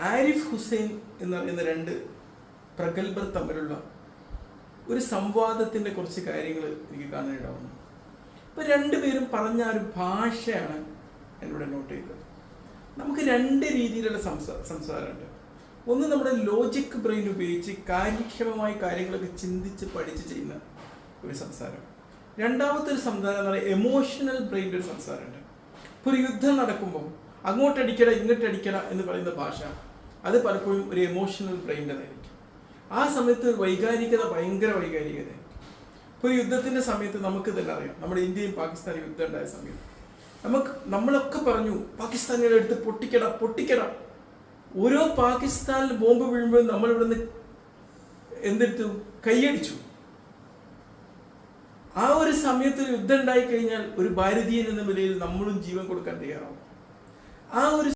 ആരിഫ് ഹുസൈൻ എന്ന് പറയുന്ന രണ്ട് പ്രഗത്ഭർ തമ്മിലുള്ള ഒരു സംവാദത്തിൻ്റെ കുറച്ച് കാര്യങ്ങൾ എനിക്ക് കാണാനിടവന്നു. ഇപ്പോൾ രണ്ടുപേരും പറഞ്ഞ ഒരു ഭാഷയാണ് എന്നിവിടെ നോട്ട് ചെയ്തത്. നമുക്ക് രണ്ട് രീതിയിലുള്ള സംസാരമുണ്ട്. ഒന്ന് നമ്മുടെ ലോജിക് ബ്രെയിൻ ഉപയോഗിച്ച് കാര്യക്ഷമമായി കാര്യങ്ങളൊക്കെ ചിന്തിച്ച് പഠിച്ച് ചെയ്യുന്ന ഒരു സംസാരം. രണ്ടാമത്തെ ഒരു സംസാരം എന്ന് പറയുന്നത് എമോഷണൽ ബ്രെയിൻ്റെ ഒരു സംസാരമുണ്ട്. ഇപ്പോൾ ഒരു യുദ്ധം നടക്കുമ്പോൾ അങ്ങോട്ടടിക്കട ഇങ്ങോട്ടടിക്കട എന്ന് പറയുന്ന ഭാഷ അത് പലപ്പോഴും ഒരു എമോഷണൽ ബ്രെയിൻ്റെതായിരിക്കും. ആ സമയത്ത് ഒരു വൈകാരികത ഭയങ്കര വൈകാരികതയായിരിക്കും. ഇപ്പോൾ യുദ്ധത്തിൻ്റെ സമയത്ത് നമുക്ക് തന്നെ അറിയാം, നമ്മുടെ ഇന്ത്യയും പാകിസ്ഥാനും യുദ്ധം ഉണ്ടായ സമയത്ത് നമ്മളൊക്കെ പറഞ്ഞു പാകിസ്ഥാനികളെ എടുത്ത് പൊട്ടിക്കട. ഓരോ പാകിസ്ഥാനിൽ ബോംബ് വീഴുമ്പോൾ നമ്മൾ ഇവിടുന്ന് എന്തെടുത്തു? കൈയടിച്ചു. ആ ഒരു സമയത്ത് യുദ്ധം ഉണ്ടായി കഴിഞ്ഞാൽ ഒരു ഭാരതീയൻ എന്ന നിലയിൽ നമ്മളും ജീവൻ കൊടുക്കാൻ തയ്യാറാവും. ആ ഒരു